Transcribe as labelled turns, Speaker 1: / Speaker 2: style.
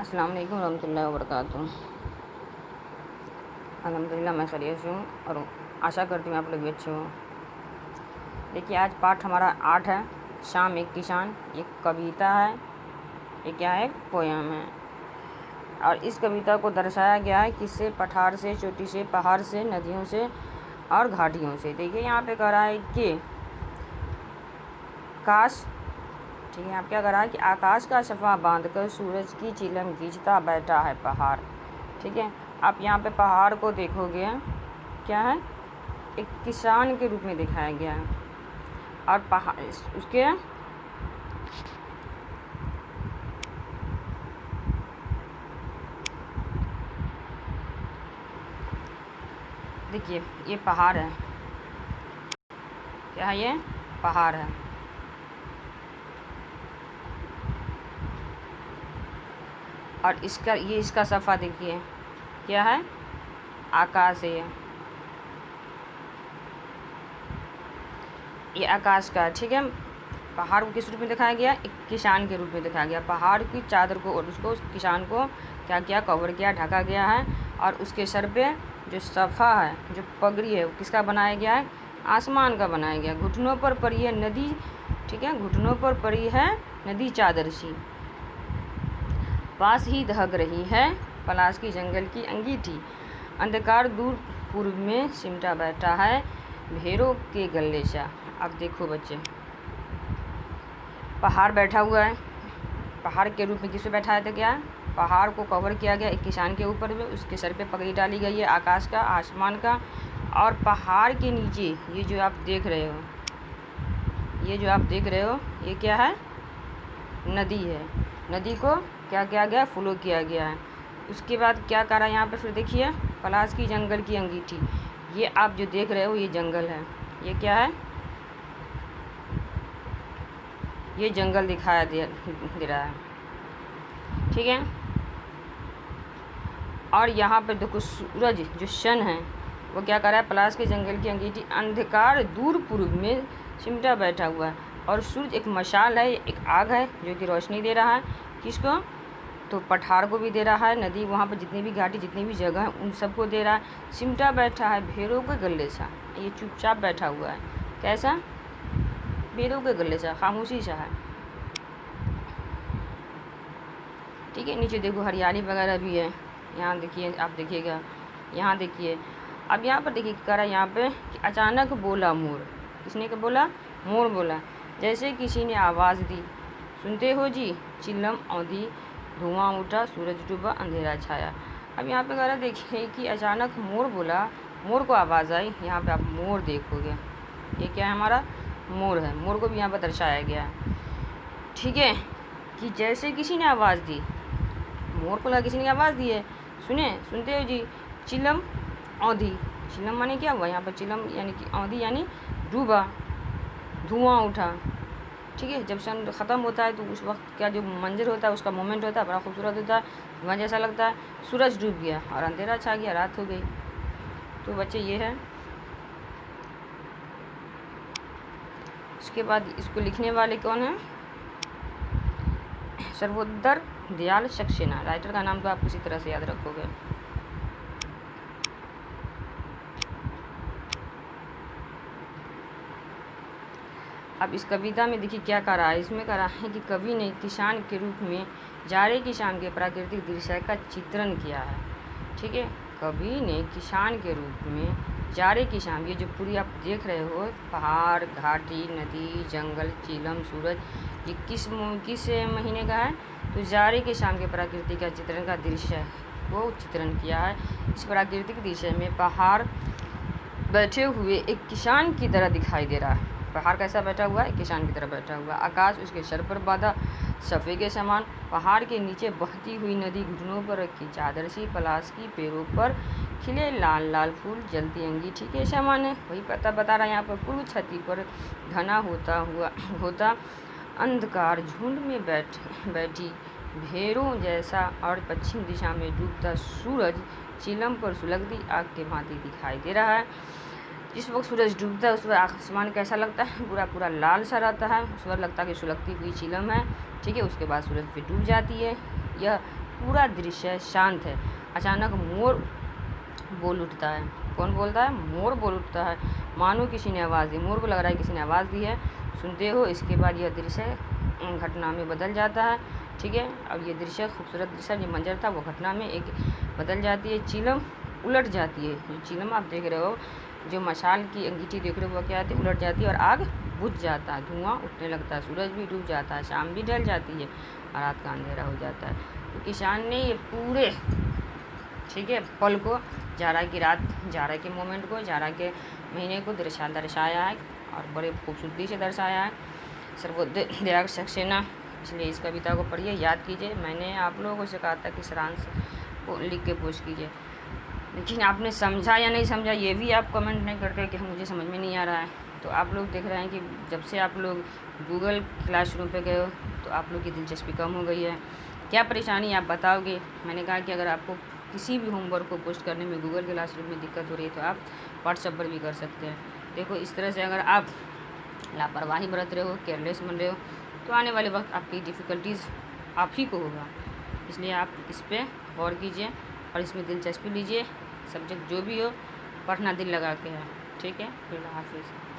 Speaker 1: अस्सलाम वालेकुम रहमतुल्लाहि व बरकातुहू। अल्हम्दुलिल्लाह मैं खैरियत से हूँ और आशा करती हूँ आप लोग भी अच्छे हों। देखिए आज पाठ हमारा 8 है। शाम एक किसान। एक कविता है, ये क्या है, पोयम है। और इस कविता को दर्शाया गया है किससे? पठार से, चोटी से, पहाड़ से, नदियों से और घाटियों से। देखिए यहाँ पे कह रहा है कि काश, ठीक है, आप क्या कर रहा है कि आकाश का सफ़ा बांधकर सूरज की चिलम खींचता बैठा है पहाड़। ठीक है, आप यहाँ पे पहाड़ को देखोगे, क्या है, एक किसान के रूप में दिखाया गया है। और पहाड़ उसके देखिए ये पहाड़ है, क्या है, ये पहाड़ है। और इसका सफ़ा देखिए, क्या है, आकाश है। ये आकाश का, ठीक है। पहाड़ को किस रूप में दिखाया गया? एक किसान के रूप में दिखाया गया। पहाड़ की चादर को और उसको, उस किसान को क्या किया? कवर किया, ढका गया है। और उसके सर पे जो सफ़ा है, जो पगड़ी है, वो किसका बनाया गया है? आसमान का बनाया गया। घुटनों पर पड़ी है नदी, ठीक है, घुटनों पर पड़ी है नदी चादर सी, पास ही दहक रही है पलाश की जंगल की अंगीठी। अंधकार दूर पूर्व में सिमटा बैठा है भेड़ों के गले सा। अब देखो बच्चे, पहाड़ बैठा हुआ है। पहाड़ के रूप में किसे बैठाया था? क्या? पहाड़ को कवर किया गया एक किसान के ऊपर में, उसके सर पे पगड़ी डाली गई है आकाश का, आसमान का। और पहाड़ के नीचे ये जो आप देख रहे हो, ये जो आप देख रहे हो, ये क्या है? नदी है। नदी को क्या किया गया? फ्लो किया गया है। उसके बाद क्या करा यहाँ पे? फिर देखिए, पलाश की जंगल की अंगीठी। ये आप जो देख रहे हो, ये जंगल है। ये क्या है? ये जंगल दिखाया दे रहा है, ठीक है। और यहाँ पर देखो सूरज जो सन है, वो क्या कर रहा है? पलाश के जंगल की अंगीठी, अंधकार दूर पूर्व में सिमटा बैठा हुआ है। और सूरज एक मशाल है, एक आग है जो कि रोशनी दे रहा है। किसको? तो पठार को भी दे रहा है, नदी वहाँ पर जितनी भी घाटी, जितनी भी जगह है, उन सबको दे रहा है। सिमटा बैठा है भेड़ों के गले सा। ये चुपचाप बैठा हुआ है। कैसा? भेड़ों के गले सा, खामोशी सा है, ठीक है। नीचे देखो हरियाली वगैरह भी है। यहाँ देखिए, आप देखिएगा, यहाँ देखिए। अब यहाँ पर देखिए क्या रहा है यहाँ पे कि अचानक बोला मोर। किसने का बोला? मोर बोला। जैसे किसी ने आवाज़ दी, सुनते हो जी, चिल्लम औंधी, धुआं उठा, सूरज डूबा, अंधेरा छाया। अब यहाँ पे कह रहा है देखिए कि अचानक मोर बोला, मोर को आवाज़ आई। यहाँ पे आप मोर देखोगे, ये क्या है? हमारा मोर है। मोर को भी यहाँ पर दर्शाया गया है, ठीक है। कि जैसे किसी ने आवाज़ दी, मोर को लगा किसी ने आवाज़ दी है, सुनते हो जी, चिलम औंधी। चिलम माने क्या हुआ यहाँ पर? चिलम यानी कि औंधी यानी डूबा, धुआं उठा, ठीक है। जब सन ख़त्म होता है तो उस वक्त क्या जो मंजर होता है, उसका मोमेंट होता है, बड़ा खूबसूरत होता है, धुआं जैसा लगता है। सूरज डूब गया और अंधेरा छा गया, रात हो गई। तो बच्चे ये है। इसके बाद इसको लिखने वाले कौन है? सर्वोदर दयाल सक्सेना। राइटर का नाम तो आप किसी तरह से याद रखोगे। अब इस कविता में देखिए क्या कह रहा है। इसमें कह रहा है कि कवि ने किसान के रूप में जाड़े की शाम के प्राकृतिक दृश्य का चित्रण किया है, ठीक है। कवि ने किसान के रूप में जाड़े की शाम, ये जो पूरी आप देख रहे हो, पहाड़, घाटी, नदी, जंगल, चिलम, सूरज, ये किस महीने का है? तो जाड़े की शाम के प्राकृतिक का चित्रण का दृश्य है, वो चित्रण किया है। इस प्राकृतिक दृश्य में पहाड़ बैठे हुए एक किसान की तरह दिखाई दे रहा है। पहाड़ कैसा बैठा हुआ है? किसान की तरह बैठा हुआ। आकाश उसके सर पर बांधा सफ़े के समान, पहाड़ के नीचे बहती हुई नदी, घुटनों पर रखी चादर सी, पलाश की पेड़ों पर खिले लाल लाल फूल, जलती अंगीठी के समान है। वही पता बता रहा है यहाँ पर। पूर्व छती पर घना होता अंधकार, झुंड में बैठी भेड़ों जैसा, और पश्चिम दिशा में डूबता सूरज चिलम पर सुलगती आग के भांति दिखाई दे रहा है। जिस वक्त सूरज डूबता है उस वक्त आसमान कैसा लगता है? पूरा पूरा लाल सा रहता है। उस वक्त लगता है कि सुलगती हुई चिलम है, ठीक है। उसके बाद सूरज फिर डूब जाती है। यह पूरा दृश्य शांत है। अचानक मोर बोल उठता है। कौन बोलता है? मोर बोल उठता है, मानो किसी ने आवाज़ दी। मोर को लग रहा है किसी ने आवाज़ दी है। सुनते हो, इसके बाद यह दृश्य घटना में बदल जाता है। ठीक है, अब ये दृश्य खूबसूरत दृश्य, जो मंजर था वो घटना में एक बदल जाती है। चिलम उलट जाती है। जो चिलम आप देख रहे हो, जो मशाल की अंगीठी देख रहे हो, वो क्या आती है? उलट जाती है और आग बुझ जाता है, धुआं उठने लगता है, सूरज भी डूब जाता है, शाम भी ढल जाती है और रात का अंधेरा हो जाता है। तो किसान ने ये पूरे, ठीक है, पल को, जाड़ा की रात, जाड़ा के मोमेंट को, जाड़ा के महीने को दर्शाया है और बड़े खूबसूरती से दर्शाया है। सर्वोदय त्याग सक्सेना। इसलिए इस कविता को पढ़िए, याद कीजिए। मैंने आप लोगों को से कहा था कि सारांश को लिख के पोस्ट कीजिए, लेकिन आपने समझा या नहीं समझा ये भी आप कमेंट नहीं करते कि मुझे समझ में नहीं आ रहा है। तो आप लोग देख रहे हैं कि जब से आप लोग गूगल क्लासरूम पे गए हो तो आप लोग की दिलचस्पी कम हो गई है। क्या परेशानी आप बताओगे? मैंने कहा कि अगर आपको किसी भी होमवर्क को पोस्ट करने में गूगल क्लासरूम में दिक्कत हो रही है तो आप व्हाट्सएप पर भी कर सकते हैं। देखो, इस तरह से अगर आप लापरवाही बरत रहे हो, केयरलेस बन रहे हो, तो आने वाले वक्त आपकी डिफ़िकल्टीज़ आप ही को होगा। इसलिए आप इस पर गौर कीजिए और इसमें दिलचस्पी लीजिए। सब्जेक्ट जो भी हो, पढ़ना दिल लगा के है। ठीक है, अल्लाह हाफिज़।